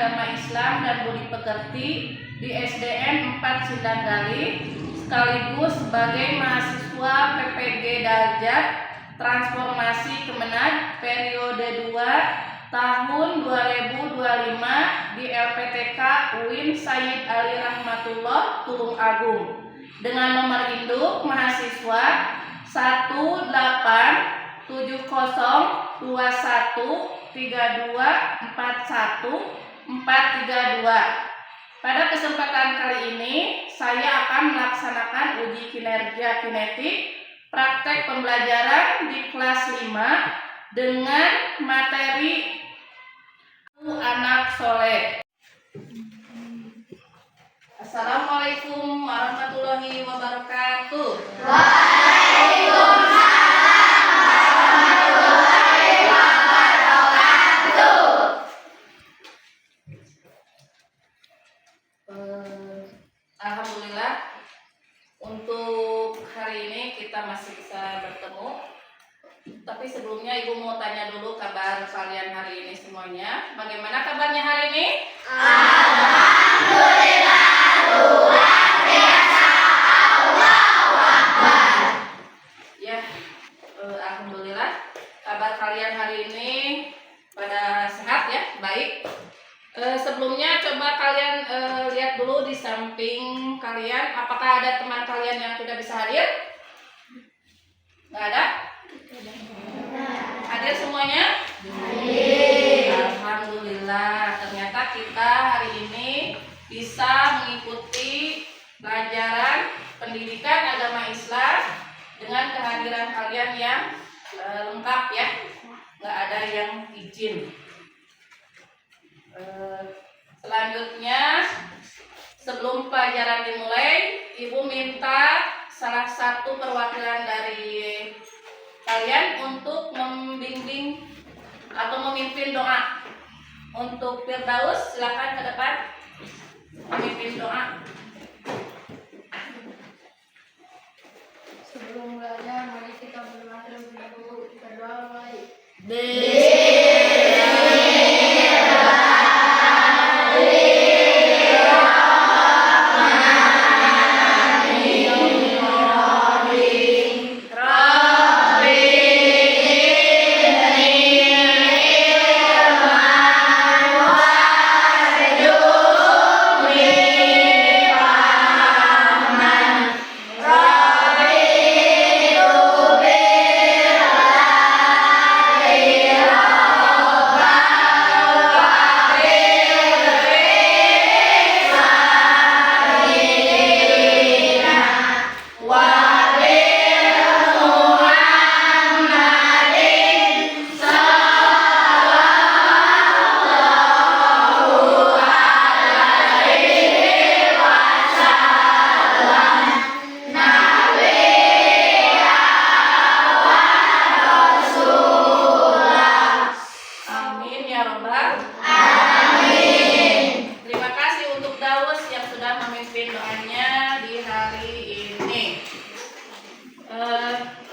Agama Islam dan Budi Pekerti di SDN 4 Sindanggali, sekaligus sebagai mahasiswa PPG Darjat Transformasi Kemenag periode 2 tahun 2025 di LPTK UIN Sayyid Ali Rahmatullah Tulung Agung dengan nomor induk mahasiswa 18701314142. Pada kesempatan kali ini saya akan melaksanakan uji kinerja kinetik praktek pembelajaran di kelas 5 dengan materi anak soleh. Assalamualaikum warahmatullahi wabarakatuh. Waalaikumsalam warahmatullahi wabarakatuh. Alhamdulillah, untuk hari ini kita masih bisa bertemu. Tapi sebelumnya Ibu mau tanya dulu kabar kalian hari ini semuanya. Bagaimana kabarnya hari ini? Alhamdulillah, luar biasa. Allahu Akbar. Ya, alhamdulillah kabar kalian hari ini pada sehat ya, baik. Sebelumnya coba kalian lihat dulu di samping kalian, apakah ada teman kalian yang tidak bisa hadir? Nggak ada? Hadir semuanya? Hadir. Alhamdulillah, ternyata kita hari ini bisa mengikuti pelajaran pendidikan agama Islam dengan kehadiran kalian yang lengkap ya, nggak ada yang izin. Selanjutnya, sebelum pelajaran dimulai, Ibu minta salah satu perwakilan dari kalian untuk membimbing atau memimpin doa. Untuk Firdaus, silakan ke depan memimpin doa. Sebelum belajar, mari kita berdoa terlebih dahulu. Kita doa mulai.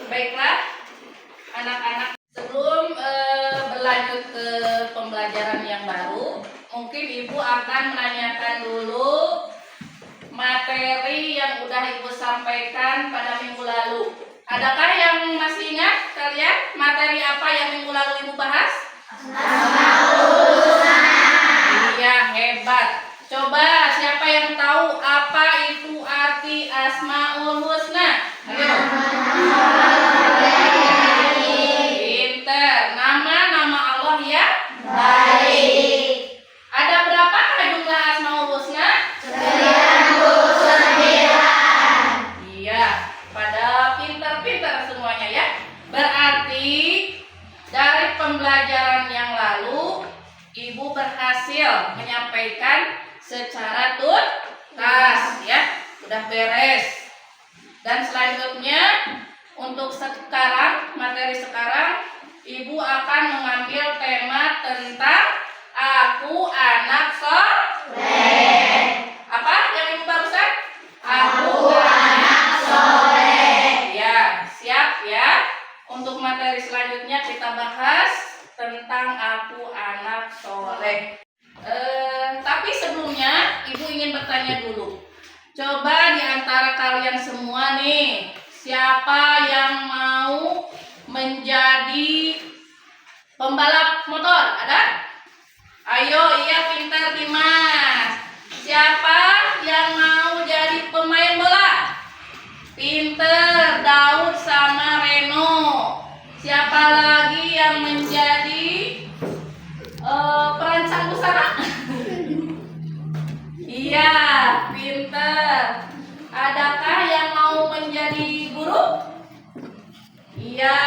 Baiklah anak-anak, sebelum berlanjut ke pembelajaran yang baru, mungkin Ibu akan menanyakan dulu materi yang udah Ibu sampaikan pada minggu lalu. Adakah yang masih ingat kalian materi apa yang minggu lalu Ibu bahas? Asmaul Husna. Iya, hebat. Coba siapa yang tahu apa itu arti Asmaul Husna? Ayo. Pinter. Nama-nama Allah ya? Baik. Ada berapakah jumlah Asmaul Husna? 99. Iya, pada pinter-pinter semuanya ya. Berarti dari pembelajaran yang lalu Ibu berhasil menyampaikan secara tuntas ya. Udah beres. Dan selanjutnya untuk sekarang, materi sekarang, Ibu akan mengambil tema tentang aku anak soleh. Apa yang Ibu barusan? Aku anak soleh. Ya, siap ya. Untuk materi selanjutnya kita bahas tentang aku anak soleh. ingin bertanya dulu. Coba di antara kalian semua nih, siapa yang mau menjadi pembalap motor? Ada? Ayo, iya pintar Dimas. Siapa yang mau jadi pemain bola? Pinter, Daud sama Reno. Siapa lagi yang menjadi perancang busana? Iya, pinter. Adakah yang mau menjadi guru? Iya.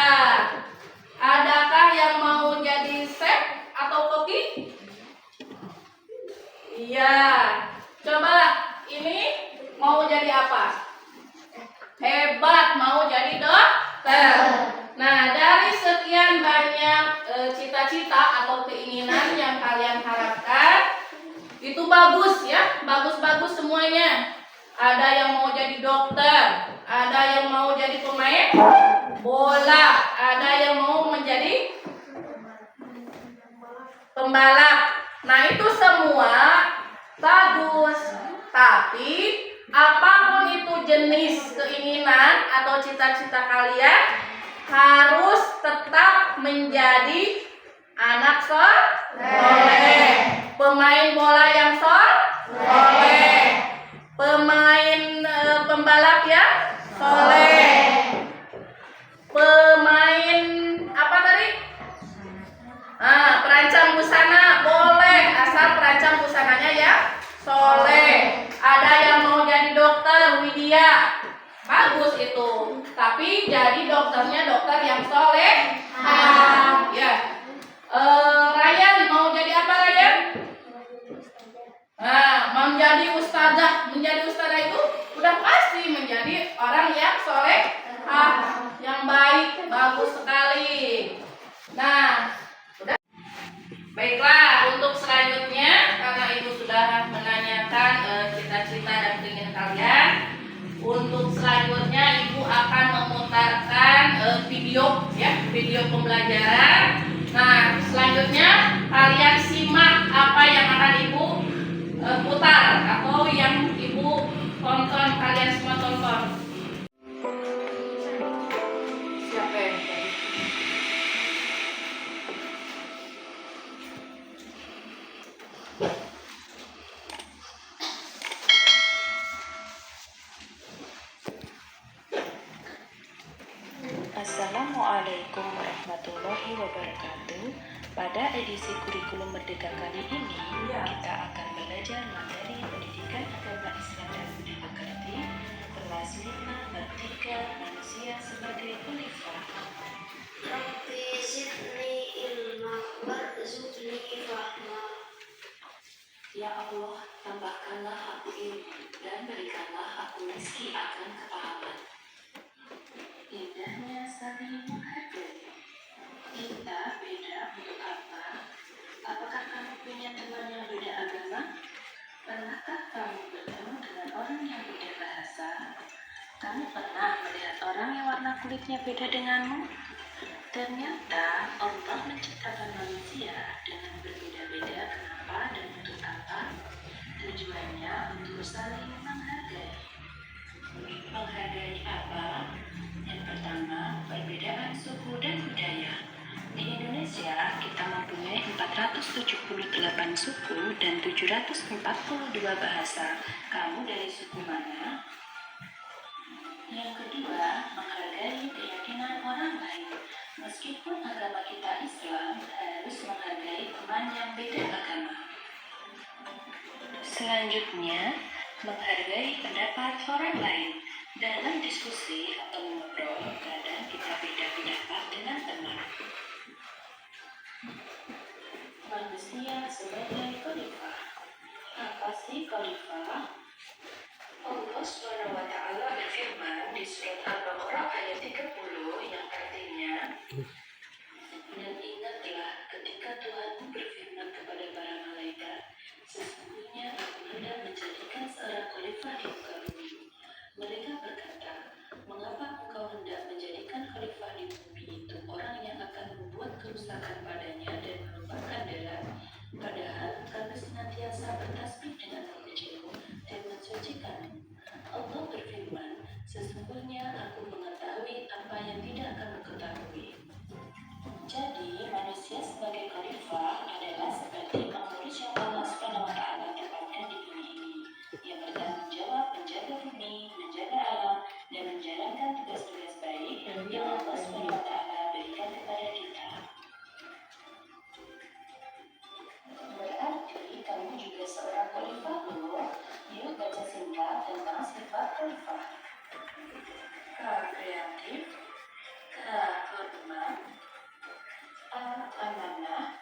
Adakah yang mau jadi chef atau koki? Iya. Coba ini mau jadi apa? Hebat, mau jadi dokter. Nah, dari sekian banyak cita-cita atau keinginan yang kalian harapkan, itu bagus ya, bagus-bagus semuanya. Ada yang mau jadi dokter, ada yang mau jadi pemain bola, ada yang mau menjadi pembalap. Nah, itu semua bagus. Tapi apapun itu jenis keinginan atau cita-cita kalian, harus tetap menjadi anak soleh, pemain bola yang soleh, pemain pembalap yang soleh, pemain apa tadi? Perancang busana boleh, asal perancang busananya ya soleh. Ada yang mau jadi dokter, Widya, bagus itu. Tapi jadi dokternya dokter yang soleh. Ya. Ryan mau jadi apa Ryan? Menjadi ustazah. Menjadi ustazah itu udah pasti menjadi orang yang soleh, yang baik, bagus sekali. Nah, udah. Baiklah, untuk selanjutnya karena Ibu sudah menanyakan cita-cita dan keinginan kalian, untuk selanjutnya Ibu akan memutarkan video ya, video pembelajaran. Nah, selanjutnya kalian simak apa yang akan Ibu putar atau yang Ibu tonton, kalian semua tonton. Siapa yang Assalamualaikum warahmatullahi wabarakatuh. Pada edisi kurikulum Merdeka kali ini, kita akan belajar materi pendidikan agama Islam dan budaya Karti, kelas 5 bab 3 manusia sebagai khalifah. Rabbi zidni ilma warzuqni fahma. Ya Allah, tambahkanlah aku ilmu dan berikanlah aku rezeki akan kepahaman. Indahnya saling menghargai. Kita beda untuk apa? Apakah kamu punya teman yang beda agama? Pernahkah kamu bertemu dengan orang yang beda bahasa? Kamu pernah melihat orang yang warna kulitnya beda denganmu? Ternyata Allah menciptakan manusia dengan berbeda-beda. Kenapa dan untuk apa? Tujuannya untuk saling menghargai. Menghargai apa? Yang pertama, perbedaan suku dan budaya. Di Indonesia, kita mempunyai 478 suku dan 742 bahasa. Kamu dari suku mana? Yang kedua, menghargai keyakinan orang lain. Meskipun agama kita Islam, harus menghargai teman yang beda agama. Selanjutnya, menghargai pendapat orang lain. Dalam diskusi atau ngobrol, kadang kita beda pendapat dengan teman. Manusia sebagai khalifah. Apa sih khalifah? Allah SWT berfirman di surat Al-Baqarah ayat 30 yang artinya, dan ingatlah ketika Tuhanmu berfirman kepada para malaikat, sesungguhnya aku hendak menjadikan seorang khalifah di muka bumi. Mereka berkata, mengapa engkau hendak menjadikan khalifah di bumi itu orang yang akan membuat kerusakan padanya dan menumpahkan darah, padahal kami senantiasa bertasbih dengan mengucapkan sifat khalifah belum? Yuk baca singkat tentang sifat khalifah. K. Kreatif. K. Hormat. A. Amanah.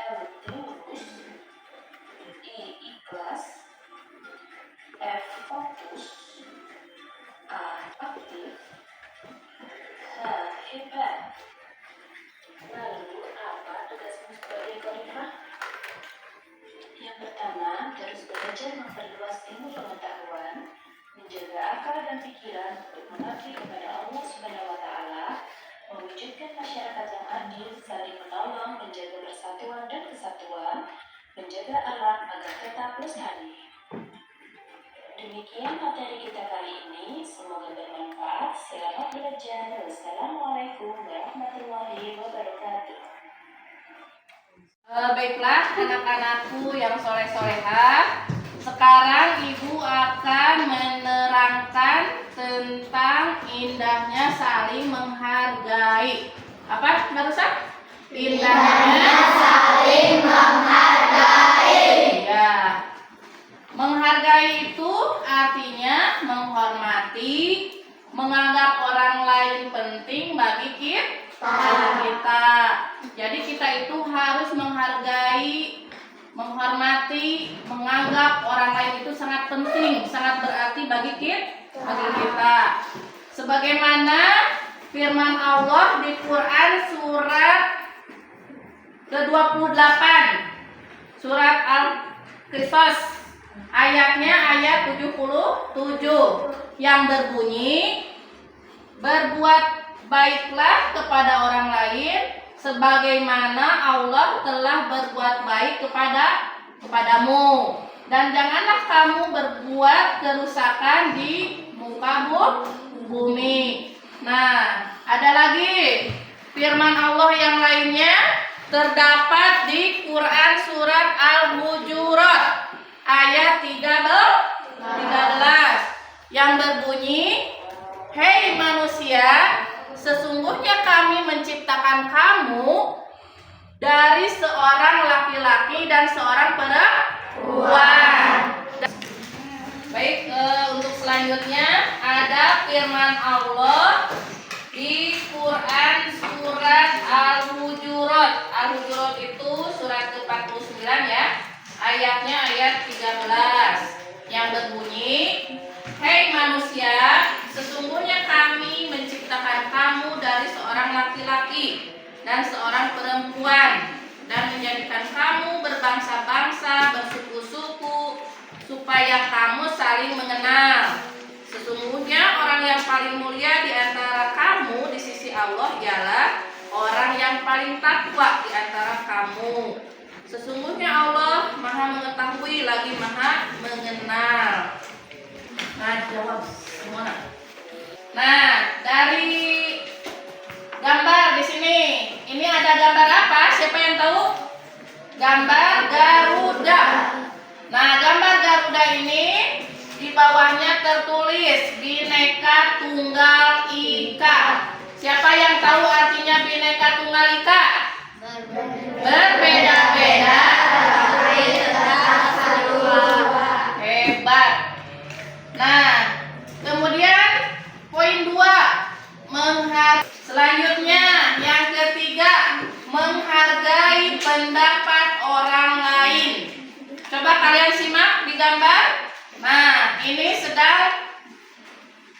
L. Lurus. I. Ikhlas. F. Fokus. A. Aktif. H. Hebat. Lalu, apa tugasmu sebagai khalifah? Yang pertama, terus belajar memperluas ilmu pengetahuan, menjaga akal dan pikiran untuk mengabdi kepada Allah Subhanahu wa Ta'ala, mewujudkan masyarakat yang adil, saling menolong, menjaga persatuan dan kesatuan, menjaga alam agar tetap lestari. Demikian materi kita kali ini, semoga bermanfaat. Selamat belajar. Wassalamualaikum warahmatullahi wabarakatuh. Baiklah anak-anakku yang soleh-solehah, sekarang ibu akan menerangkan tentang indahnya saling menghargai. Apa barusan? Indahnya saling menghargai. Ya. Menghargai itu artinya menghormati, menganggap orang lain penting bagi kita. Jadi kita itu harus menghargai, menghormati, menganggap orang lain itu sangat penting, sangat berarti bagi kita. Sebagaimana firman Allah di Quran surat ke-28, surat Al-Qisas, ayatnya ayat 77 yang berbunyi, berbuat baiklah kepada orang lain sebagaimana Allah telah berbuat baik kepadamu, dan janganlah kamu berbuat kerusakan di muka bumi. Nah, ada lagi firman Allah yang lainnya terdapat di Quran surat Al-Hujurat ayat 13 yang berbunyi, hei manusia, sesungguhnya kami menciptakan kamu dari seorang laki-laki dan seorang perempuan. Baik, untuk selanjutnya ada firman Allah di Quran surat Al-Hujurat. Al-Hujurat itu surat ke-49 ya, ayatnya ayat 13 yang berbunyi, hei manusia, sesungguhnya kami menciptakan kamu dari seorang laki-laki dan seorang perempuan, dan menjadikan kamu berbangsa-bangsa, bersuku-suku, supaya kamu saling mengenal. Sesungguhnya orang yang paling mulia di antara kamu di sisi Allah ialah orang yang paling takwa di antara kamu. Sesungguhnya Allah Maha mengetahui lagi Maha mengenal. Nah, jawab semua. Nah, dari gambar di sini, ini ada gambar apa? Siapa yang tahu? Gambar Garuda. Nah, gambar Garuda ini di bawahnya tertulis Bhinneka Tunggal Ika. Siapa yang tahu artinya Bhinneka Tunggal Ika? Berbeda-beda tapi tetap satu. Hebat. Nah, kemudian poin 2, selanjutnya yang ketiga, menghargai pendapat orang lain. Coba kalian simak di gambar. Nah, ini sedang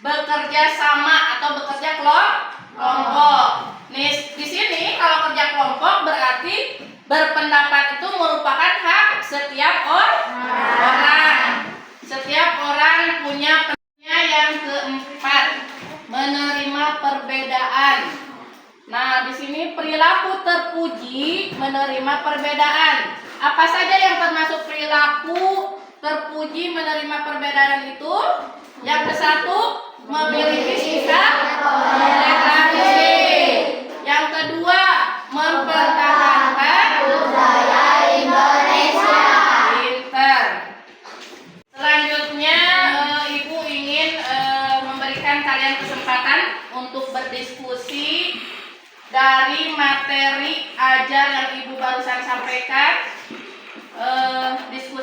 bekerja sama atau bekerja kelompok. Nih, di sini kalau kerja kelompok berarti berpendapat itu merupakan hak setiap orang. Setiap orang punya pendapat. Yang keempat, menerima perbedaan. Nah, di sini perilaku terpuji menerima perbedaan. Apa saja yang termasuk perilaku terpuji menerima perbedaan itu? Yang ke-1, memiliki sikap toleransi. Yang kedua, mempertahankan budaya Indonesia. Pinter. Selanjutnya, Ibu ingin memberikan kalian kesempatan untuk berdiskusi dari materi ajar yang Ibu barusan sampaikan. Diskusi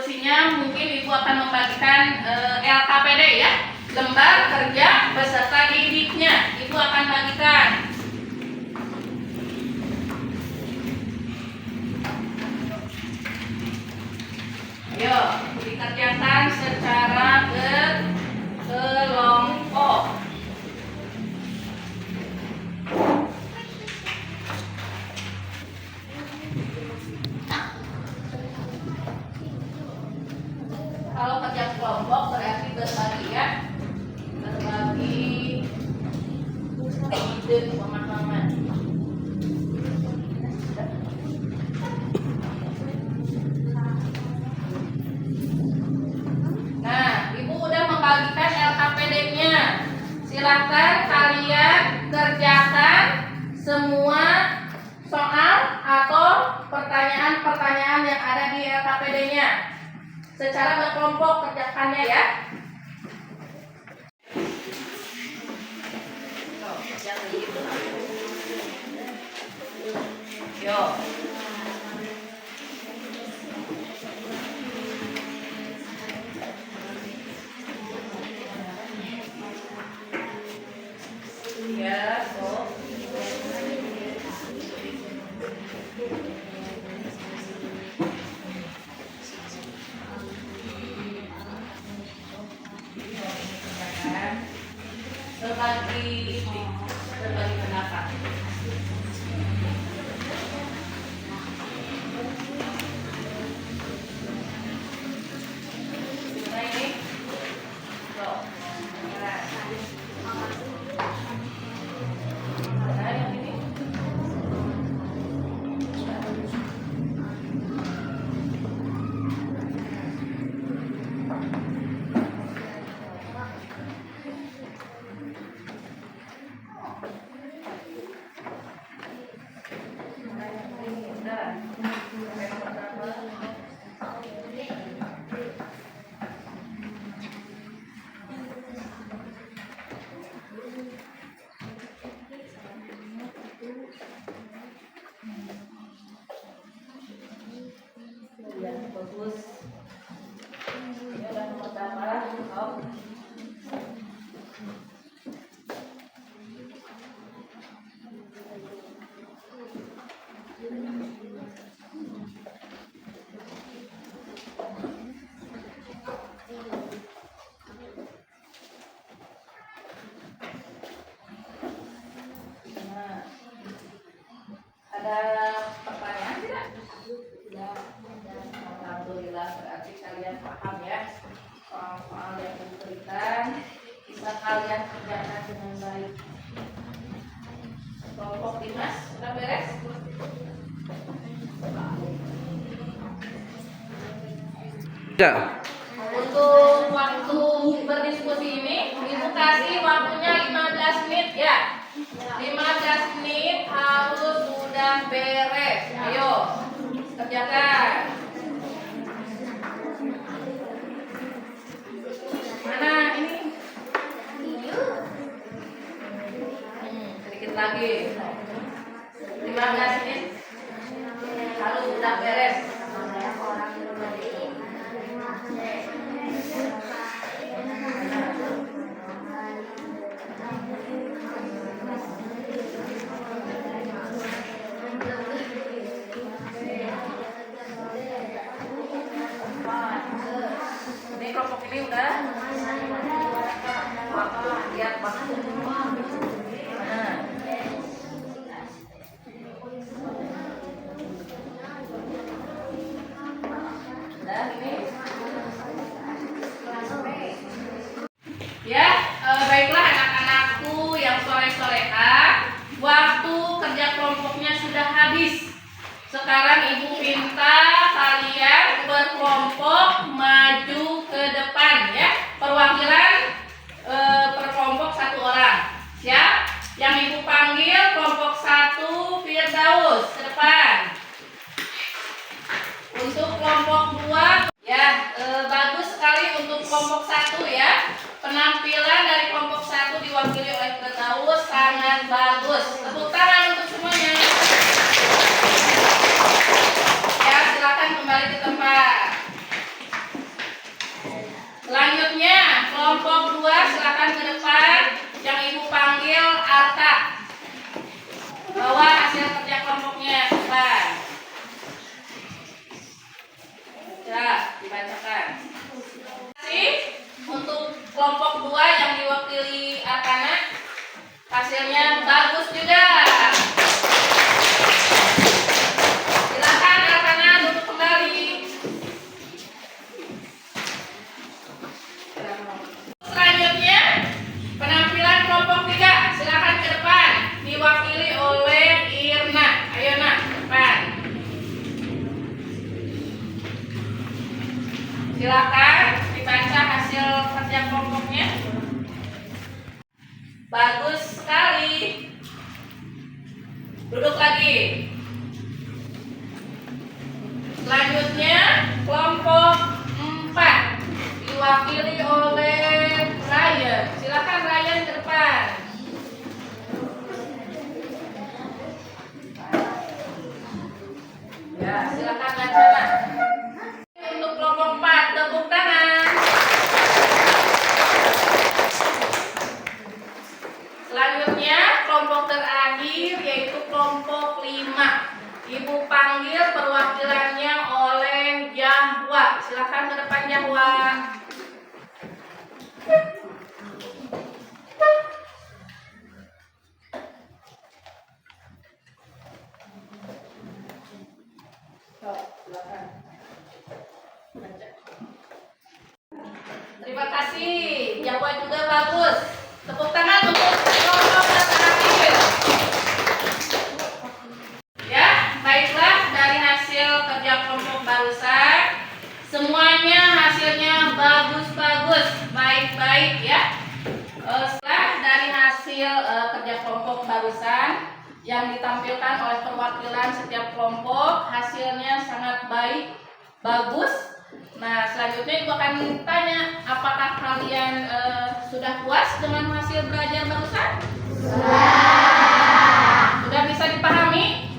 akan membagikan LKPD ya, lembar kerja beserta didiknya. Ibu akan bagikan. Ayo, dikerjakan secara berkelompok. Kalau kerja kelompok berarti berbagi ya, berbagi ide pemahaman. Nah, Ibu udah membagikan LKPD-nya. Silakan kalian kerjakan semua soal atau pertanyaan-pertanyaan yang ada di LKPD-nya. Secara berkelompok kerjakannya ya. Yo. Ya, so. Berbagi pendapat. Gimana ini? Tuh. Nah, yang ini. Bagus. Ini udah nomor berapa? Oh. Nah, ada pertanyaan tidak? Alhamdulillah, berarti kalian paham ya soal-soal yang diberikan, bisa kalian kerjakan dengan baik. Kelompok Dimas sudah beres? Tidak. Untuk waktu berdiskusi ini, Ibu kasih waktunya 15 menit ya. 15 menit harus sudah beres. Ayo, kerjakan. Mana ini? Sedikit lagi. 15 menit harus sudah beres. Ini kelompok ini udah lihat waktu mana? Udah ini ya, baiklah anak-anakku yang soleh-soleha, waktu kerja kelompoknya sudah habis. Sekarang Ibu minta kalian berkelompok maju ke depan ya. Perwakilan per kelompok 1 orang. Siap? Yang Ibu panggil kelompok 1 Firdaus ke depan. Untuk kelompok 2 ya, bagus sekali untuk kelompok 1 ya. Penampilan dari kelompok 1 diwakili oleh Firdaus sangat bagus. Tepuk tangan untuk semuanya. Ya, silakan kembali ke tempat. kelompok 2 silakan ke depan. Yang ibu panggil Arta. Bawa hasil kerja kelompoknya ke depan. Ya, dibacakan. Untuk kelompok 2 yang diwakili Arkana, hasilnya bagus juga. Silakan Arkana duduk kembali. Selanjutnya penampilan kelompok 3, silakan ke depan, diwakili oleh Irna. Ayo nak, depan. Silakan dibaca hasil kerja kelompoknya. Bagus sekali. Duduk lagi. Selanjutnya kelompok 4 diwakili oleh Ryan. Silakan Ryan ke depan. Ya, silakan baca. Untuk kelompok 4, tepuk tangan. Selanjutnya kelompok terakhir yaitu kelompok 5. Ibu panggil perwakilannya oleh Jahwa. Silakan ke depan Jahwa. Silakan. Terima kasih. Jahwa juga bagus. Tepuk tangan untuk kelompok terakhir. Ya, baiklah, dari hasil kerja kelompok barusan semuanya hasilnya bagus-bagus, baik-baik ya. Setelah dari hasil kerja kelompok barusan yang ditampilkan oleh perwakilan setiap kelompok, hasilnya sangat baik, bagus. Nah, selanjutnya Ibu akan tanya, apakah kalian sudah puas dengan hasil belajar barusan? Sudah bisa dipahami?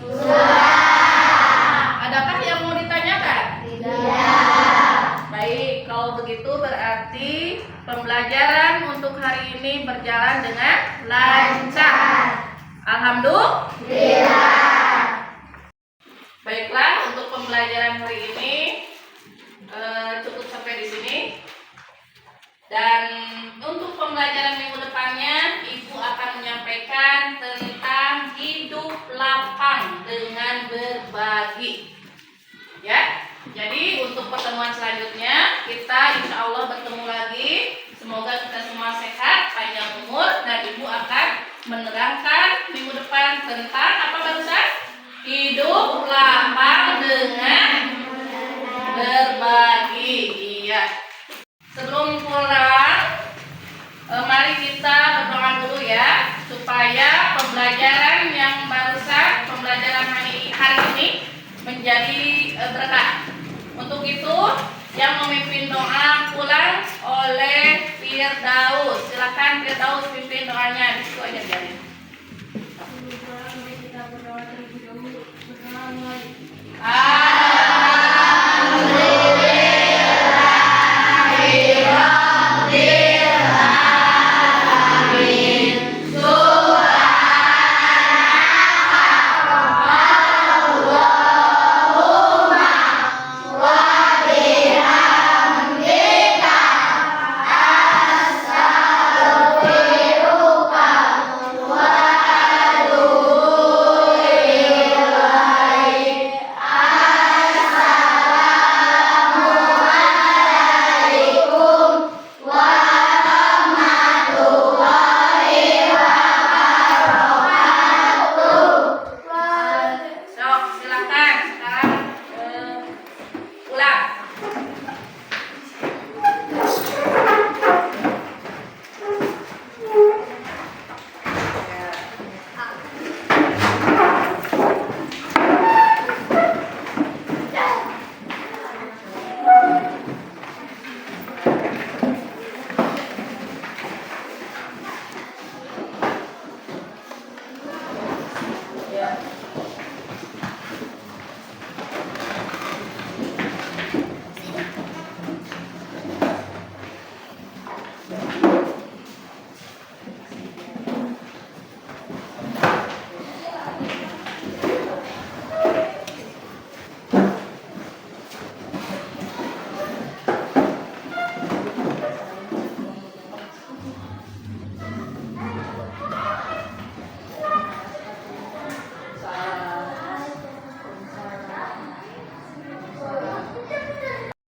Adakah yang mau ditanyakan? Baik, kalau begitu berarti pembelajaran untuk hari ini berjalan dengan lancar. Alhamdulillah. Baiklah, untuk pembelajaran hari ini cukup sampai di sini. Dan untuk pembelajaran minggu depannya, Ibu akan menyampaikan tentang hidup lapang dengan berbagi. Ya, jadi untuk pertemuan selanjutnya kita insya Allah bertemu lagi. Semoga kita semua sehat, panjang umur, dan Ibu akan menerangkan minggu depan tentang apa barusan? Hidup lapang dengan berbagi. Iya. Sebelum pulang, mari kita berdoa dulu ya, supaya pembelajaran yang barusan, pembelajaran hari ini menjadi berkah. Untuk itu, yang memimpin doa pulang oleh Firdaus. Silakan Firdaus pimpin doanya. Di situ aja biarin.